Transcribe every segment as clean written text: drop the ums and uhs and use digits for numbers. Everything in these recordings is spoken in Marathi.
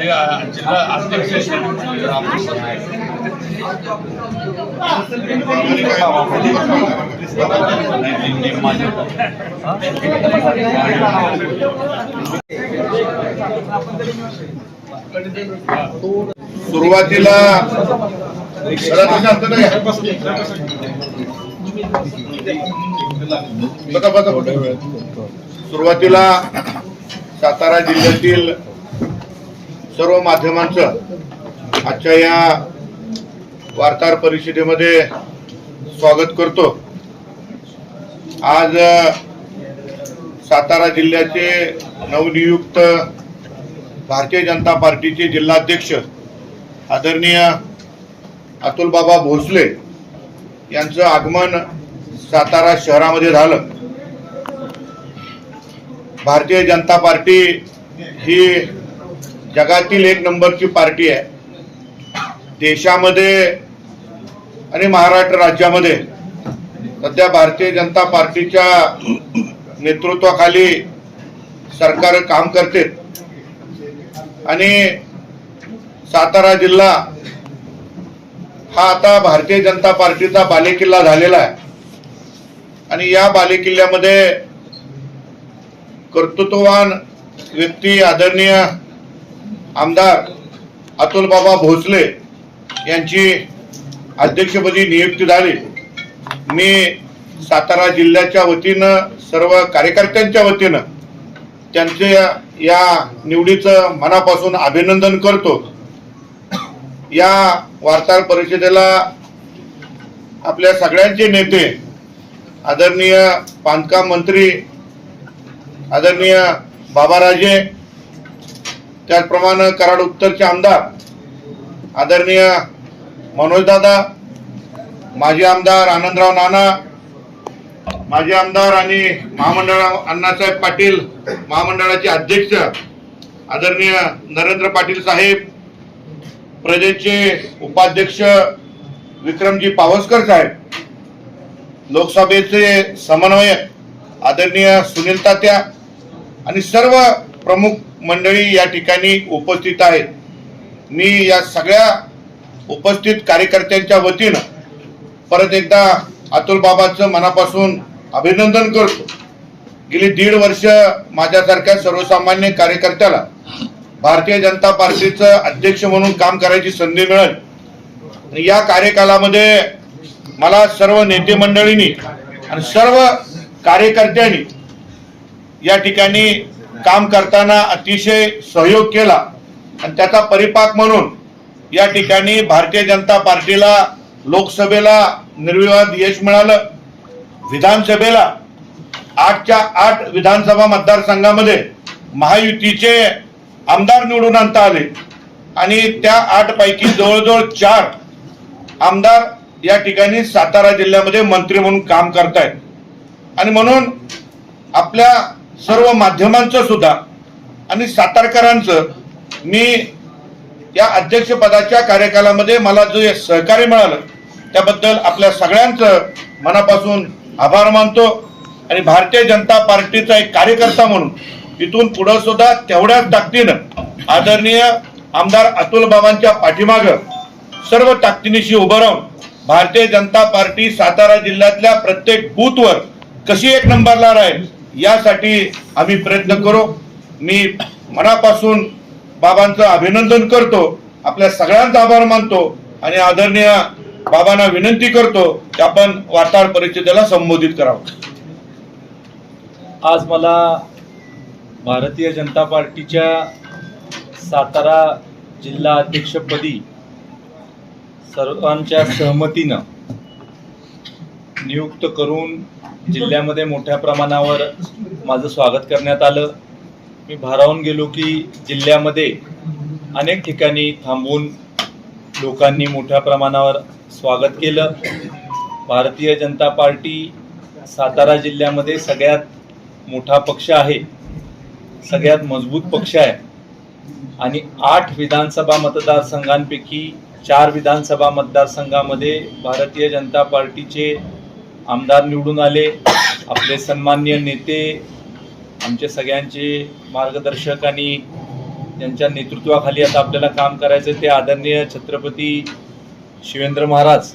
जिल्हा अध्यक्ष सुरुवातीला सातारा जिल्ह्यातील सर्व माध्यमांचं आजच्या या वार्ताहर परिषदेमध्ये स्वागत करतो। आज सातारा जिल्ह्याचे नवनियुक्त भारतीय जनता पार्टीचे जिल्हाध्यक्ष आदरणीय अतुल बाबा भोसले यांचं आगमन सातारा शहरामध्ये झालं। भारतीय जनता पार्टी ही जगातील एक नंबरची पार्टी आहे। देशामध्ये आणि महाराष्ट्र राज्यामध्ये सध्या भारतीय जनता पार्टीच्या नेतृत्वाखाली सरकार काम करते आणि सातारा जिल्हा हा आता भारतीय जनता पार्टीचा बालेकिल्ला झालेला आहे आणि या बालेकिल्ल्यामध्ये कर्तृत्ववान व्यक्ती आदरणीय आमदार अतुल बाबा भोसले यांची अध्यक्षपदी नियुक्ती झाली। मी सातारा जिल्ह्याच्या वतीनं सर्व कार्यकर्त्यांच्या वतीनं त्यांचे या निवडीचं मनापासून अभिनंदन करतो। या वार्ताहर परिषदेला आपल्या सगळ्यांचे नेते आदरणीय बांधकाम मंत्री आदरणीय बाबाराजे, त्याचप्रमाणे कराड उत्तरचे आमदार आदरणीय मनोजदादा, माजी आमदार आनंदराव नाना, माजी आमदार आणि महामंडळ अण्णासाहेब पाटील महामंडळाचे अध्यक्ष आदरणीय नरेंद्र पाटील साहेब, प्रदेशचे उपाध्यक्ष विक्रमजी पावसकर साहेब, लोकसभेचे समन्वयक आदरणीय सुनील तात्या आणि सर्व प्रमुख मंडळी या ठिकाणी उपस्थित आहेत। मी या सगळ्या उपस्थित कार्यकर्त्यांच्या वतीनं परत एकदा अतुल बाबांचं मनापासून अभिनंदन करतो। गेली 1.5 वर्ष माझ्यासारख्या सर्वसामान्य कार्यकर्त्याला भारतीय जनता पार्टीचं अध्यक्ष म्हणून काम करायची संधी मिळाली। या कार्यकालामध्ये मला सर्व नेते मंडळींनी आणि सर्व कार्यकर्त्यांनी या ठिकाणी काम करताना अतिशय सहयोग केला आणि त्याचा परिपाक म्हणून या ठिकाणी भारतीय जनता पार्टीला लोकसभेला निर्विवाद यश मिळालं। विधानसभेला 8च्या 8 विधानसभा मतदारसंघामध्ये महायुतीचे आमदार निवडून आणता आले आणि त्या 8 पैकी जवळजवळ 4 आमदार या ठिकाणी सातारा जिल्ह्यामध्ये मंत्री म्हणून काम करतायत। आणि म्हणून आपल्या सर्व माध्यमांचं सुद्धा आणि सातारकरांचं मी या अध्यक्षपदाच्या कार्यकालामध्ये मला जो सहकार्य मिळालं त्याबद्दल आपल्या सगळ्यांचं मनापासून आभार मानतो। आणि भारतीय जनता पार्टीचा एक कार्यकर्ता म्हणून इथून पुढे सुद्धा तेवढ्याच ताकदीनं आदरणीय आमदार अतुल बाबांच्या पाठीमागं सर्व ताकदीनिशी उभं राहून भारतीय जनता पार्टी सातारा जिल्ह्यातल्या प्रत्येक बूथवर कशी एक नंबरला राहील यासाठी आम्ही प्रयत्न करू। मी मनापासून बाबांचं अभिनंदन करतो, आपल्या सगळ्यांचा आभार मानतो आणि आदरणीय बाबांना विनंती करतो की आपण वार्ताहर परिषदेला संबोधित करावं। आज मला भारतीय जनता पार्टीच्या सातारा जिल्हा अध्यक्षपदी सर्वांच्या सहमतीनं नियुक्त करून जिल्ह्यामध्ये मोठ्या प्रमाणावर माझं स्वागत करण्यात आलं। मी भारावून गेलो की जिल्ह्यामध्ये अनेक ठिकाणी थांबून लोकांनी मोठ्या प्रमाणावर स्वागत केलं। भारतीय जनता पार्टी सातारा जिल्ह्यामध्ये सगळ्यात मोठा पक्ष आहे, सगळ्यात मजबूत पक्ष आहे आणि 8 विधानसभा मतदारसंघांपैकी 4 विधानसभा मतदारसंघामध्ये भारतीय जनता पार्टीचे आमदार निवडून आले। आपले सन्माननीय नेते, आमचे सगळ्यांचे मार्गदर्शक आणि त्यांच्या नेतृत्वाखाली आता आपल्याला काम करायचं ते आदरणीय छत्रपती शिवेंद्र महाराज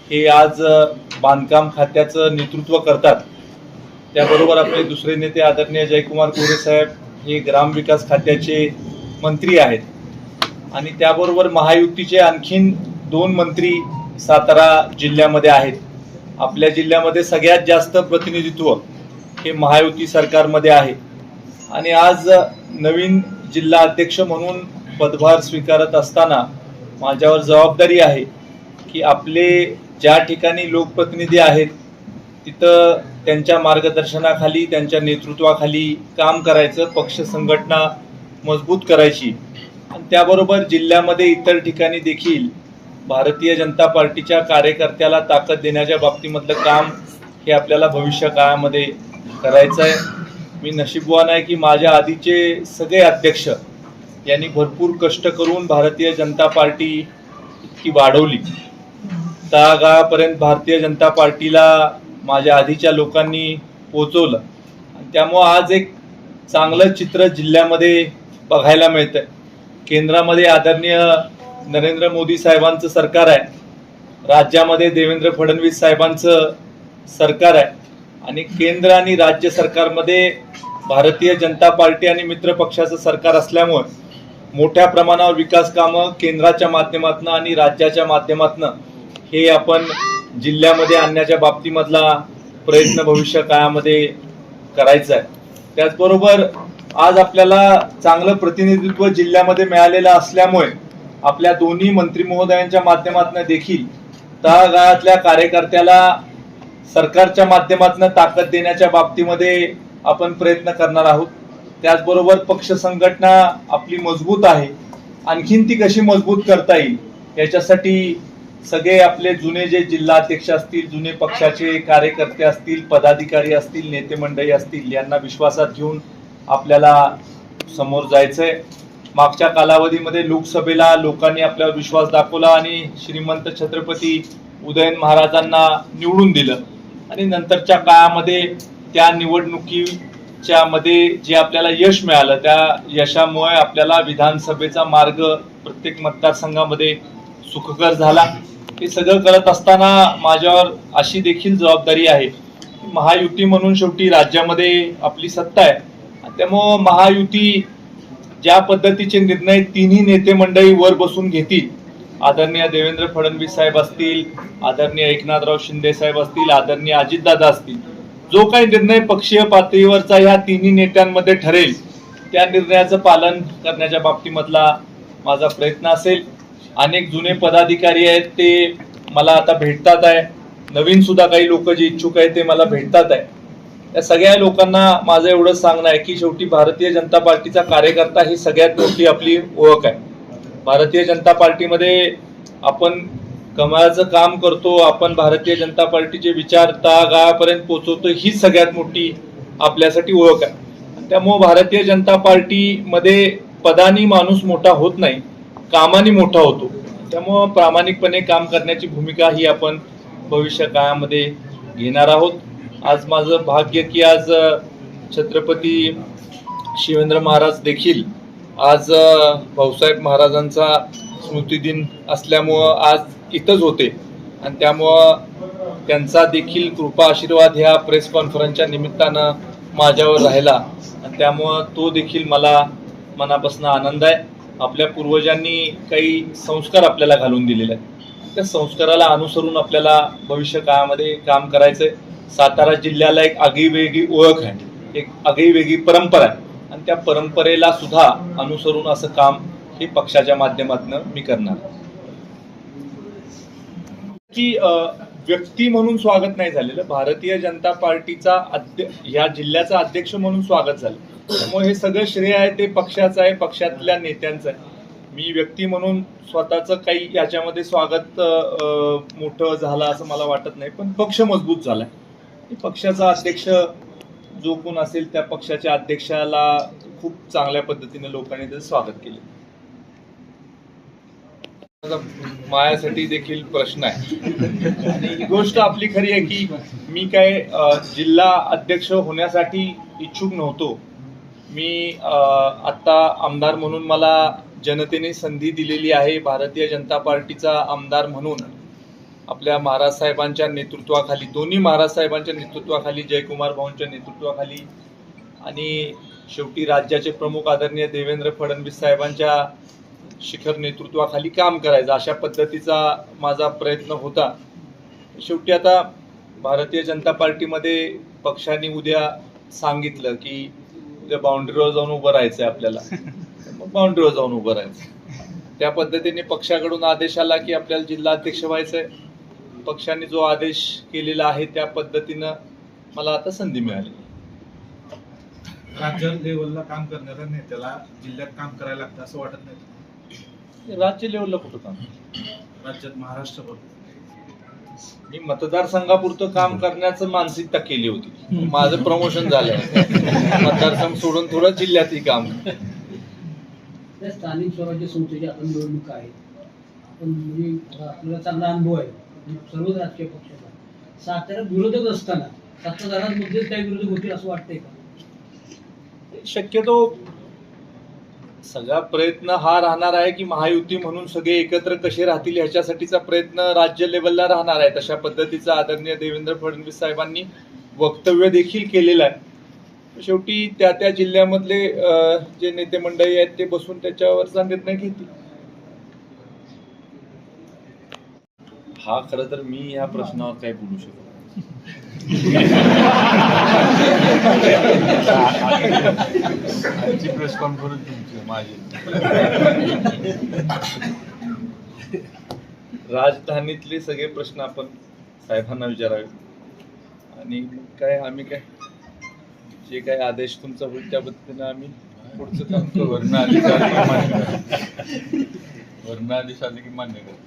हे आज बांधकाम खात्याचं नेतृत्व करतात. त्याबरोबर आपले दुसरे नेते आदरणीय जयकुमार गोरे साहेब हे ग्रामविकास खात्याचे मंत्री आहेत आणि त्याबरोबर महायुतीचे आणखीन 2 मंत्री सातारा जिल्ह्यामध्ये आहेत. आपल्या जिल्ह्यामध्ये सगळ्यात जास्त प्रतिनिधित्व हे महायुती सरकारमध्ये आहे आणि आज नवीन जिल्हा अध्यक्ष म्हणून पदभार स्वीकारत असताना माझ्यावर जबाबदारी आहे की आपले ज्या ठिकाणी लोकप्रतिनिधी आहेत तिथं त्यांच्या मार्गदर्शनाखाली त्यांच्या नेतृत्वाखाली काम करायचं, पक्ष संघटना मजबूत करायची आणि त्याबरोबर जिल्ह्यामध्ये इतर ठिकाणी देखील भारतीय जनता पार्टीच्या कार्यकर्त्याला ताकद देण्याच्या बाबतीमधलं काम हे आपल्याला भविष्य काळामध्ये करायचं आहे. मी नशीबवान आहे की माझ्या आधीचे सगळे अध्यक्ष यांनी भरपूर कष्ट करून भारतीय जनता पार्टी इतकी वाढवली. तळागाळापर्यंत भारतीय जनता पार्टीला माझ्या आधीच्या लोकांनी पोचवलं आणि त्यामुळं आज एक चांगलं चित्र जिल्ह्यामध्ये बघायला मिळतंय. केंद्रामध्ये आदरणीय नरेंद्र मोदी साहेबांचं सरकार आहे, राज्यामध्ये देवेंद्र फडणवीस साहेबांचं सरकार आहे आणि केंद्र आणि राज्य सरकारमध्ये भारतीय जनता पार्टी आणि मित्र पक्षाचं सरकार असल्यामुळे मोठ्या प्रमाणावर विकास कामं केंद्राच्या माध्यमातून आणि राज्याच्या माध्यमातून हे आपण जिल्ह्यामध्ये आणण्याच्या बाबतीमधला प्रयत्न भविष्य काळामध्ये करायचा आहे. त्याचबरोबर आज आपल्याला चांगलं प्रतिनिधित्व जिल्ह्यामध्ये मिळालेलं असल्यामुळे आपल्या दोन्ही मंत्री महोदयांच्या माध्यमातून देखील तळागाळातल्या कार्यकर्त्याला सरकारच्या माध्यमातून ताकद देण्याच्या बाबतीमध्ये आपण प्रयत्न करणार आहोत. त्याचबरोबर पक्ष संघटना आपली मजबूत आहे, आणखीन ती कशी मजबूत करता येईल याच्यासाठी सगळे आपले जुने जे जिल्हा अध्यक्ष असतील, जुने पक्षाचे कार्यकर्ते असतील, पदाधिकारी असतील, नेते मंडळी असतील, यांना विश्वासात घेऊन आपल्याला समोर जायचंय. मागच्या कालावधीमध्ये लोकसभेला लोकांनी आपल्यावर विश्वास दाखवला आणि श्रीमंत छत्रपती उदयन महाराजांना निवडून दिलं आणि नंतरच्या काळामध्ये त्या निवडणुकीच्या मध्ये जे आपल्याला यश मिळालं त्या यशामुळे आपल्याला विधानसभेचा मार्ग प्रत्येक मतदारसंघामध्ये सुखकर झाला. हे सगळं करत असताना माझ्यावर अशी देखील जबाबदारी आहे, महायुती म्हणून शेवटी राज्यामध्ये आपली सत्ता आहे. त्यामुळं महायुती ज्या पद्धतीचे निर्णय तिन्ही नेते मंडळी वर बसून घेतील, आदरणीय देवेंद्र फडणवीस साहेब असतील, आदरणीय एकनाथराव शिंदे साहेब असतील, आदरणीय अजितदादा असतील, जो काही निर्णय पक्षीय पातळीवरचा ह्या तिन्ही नेत्यांमध्ये ठरेल त्या निर्णयाचं पालन करण्याच्या बाबतीमधला माझा प्रयत्न असेल. अनेक जुने पदाधिकारी आहेत ते मला आता भेटतात आहे, नवीन सुद्धा काही लोक जे इच्छुक आहेत ते मला भेटतात आहे. या सगळ्या लोकांना माझं एवढंच सांगणं आहे की शेवटी भारतीय जनता पार्टीचा कार्यकर्ता ही सगळ्यात मोठी आपली ओळख आहे. भारतीय जनता पार्टीमध्ये आपण कमळाचं काम करतो, आपण भारतीय जनता पार्टीचे विचार तळागाळापर्यंत पोहोचवतो, ही सगळ्यात मोठी आपल्यासाठी ओळख आहे. त्यामुळे भारतीय जनता पार्टीमध्ये पदानी माणूस मोठा होत नाही, कामाने मोठा होतो. त्यामुळं प्रामाणिकपणे काम करण्याची भूमिका ही आपण भविष्य काळामध्ये घेणार आहोत. आज माझं भाग्य की आज छत्रपती शिवेंद्र महाराज देखील आज भाऊसाहेब महाराजांचा स्मृतिदिन असल्यामुळं आज इथंच होते आणि त्यामुळं त्यांचा देखील कृपा आशीर्वाद ह्या प्रेस कॉन्फरन्सच्या निमित्तानं माझ्यावर राहिला आणि त्यामुळं तो देखील मला मनापासून आनंद आहे. आपल्या पूर्वजांनी काही संस्कार आपल्याला घालून दिलेले आहेत, त्या संस्काराला अनुसरून आपल्याला भविष्य काळामध्ये काम करायचंय. सातारा जिल्ह्याला एक आगळीवेगळी ओळख आहे, एक आगळीवेगळी परंपरा आहे आणि त्या परंपरेला सुद्धा अनुसरून असं काम हे पक्षाच्या माध्यमातून मी करणार. की व्यक्ती म्हणून स्वागत नाही झालेलं, भारतीय जनता पार्टीचा ह्या जिल्ह्याचा अध्यक्ष म्हणून स्वागत झालं. त्यामुळे हे सगळं श्रेय आहे ते पक्षाचं आहे, पक्षातल्या नेत्यांचं आहे. मी व्यक्ती म्हणून स्वतःचं काही याच्यामध्ये स्वागत मोठं झालं असं मला वाटत नाही, पण पक्ष मजबूत झालाय. पक्षाचा अध्यक्ष जो कोण असेल त्या पक्षाच्या अध्यक्षाला खूप चांगल्या पद्धतीने लोकांनी त्याचं स्वागत केले. माझ्यासाठी देखील प्रश्न आहे आणि ही गोष्ट आपली खरी आहे की मी काय जिल्हा अध्यक्ष होण्यासाठी इच्छुक नव्हतो. मी आत्ता आमदार म्हणून मला जनतेने संधी दिलेली आहे. भारतीय जनता पार्टीचा आमदार म्हणून आपल्या महाराज साहेबांच्या नेतृत्वाखाली, दोन्ही महाराज साहेबांच्या नेतृत्वाखाली, जयकुमार भाऊंच्या नेतृत्वाखाली आणि शेवटी राज्याचे प्रमुख आदरणीय देवेंद्र फडणवीस साहेबांच्या शिखर नेतृत्वाखाली काम करायचं, अशा पद्धतीचा माझा प्रयत्न होता. शेवटी आता भारतीय जनता पार्टीमध्ये पक्षाने उद्या सांगितलं की उद्या बाउंड्रीवर जाऊन उभं राहायचं आहे आपल्याला, मग बाउंड्रीवर जाऊन उभं राहायचं. त्या पद्धतीने पक्षाकडून आदेश आला की आपल्याला जिल्हा अध्यक्ष व्हायचंय. पक्षाने जो आदेश केलेला आहे त्या पद्धतीनं मला आता संधी मिळाली. राज्य लेवलला काम करणाऱ्या नेत्याला जिल्ह्यात काम करायला लागतं असं वाटत नाही? राज्य लेवलला कुठं काम? राज्यात महाराष्ट्रभर मी मतदारसंघापुरतं काम करण्याचं मानसिकता केली होती. माझं प्रमोशन झालंय, मतदारसंघ सोडून थोडं जिल्ह्यातही काम. स्थानिक स्वराज्य संस्थेच्या आता निवडणुका आहेत, पण म्हणजे आपल्याला चांगला अनुभव आहे सर्वच राजकीय पक्षाचा. साताऱ्यात विरोधक असताना सत्ताधाऱ्यांमध्येच काही विरोधक होतील असं वाटतंय का? शक्यतो सगळा प्रयत्न हा राहणार आहे की महायुती म्हणून सगळे एकत्र कसे राहतील ह्याच्यासाठीचा प्रयत्न राज्य लेवलला राहणार आहे. तशा पद्धतीचा आदरणीय देवेंद्र फडणवीस साहेबांनी वक्तव्य देखील केलेलं आहे. शेवटी त्या त्या जिल्ह्यामधले जे नेते मंडळी आहेत ते बसून त्याच्यावरचा निर्णय घेतील. हा खरं तर मी या प्रश्नावर काही बोलू शकतो. आजची प्रेस कॉन्फरन्स तुमची माझी. राजधानीतले सगळे प्रश्न आपण साहेबांना विचारावे आणि काय आम्ही काय जे काय आदेश तुमचा होईल त्या पद्धतीने आम्ही पुढचं काम करू. वर्ण आदेश आले की मान्य करा.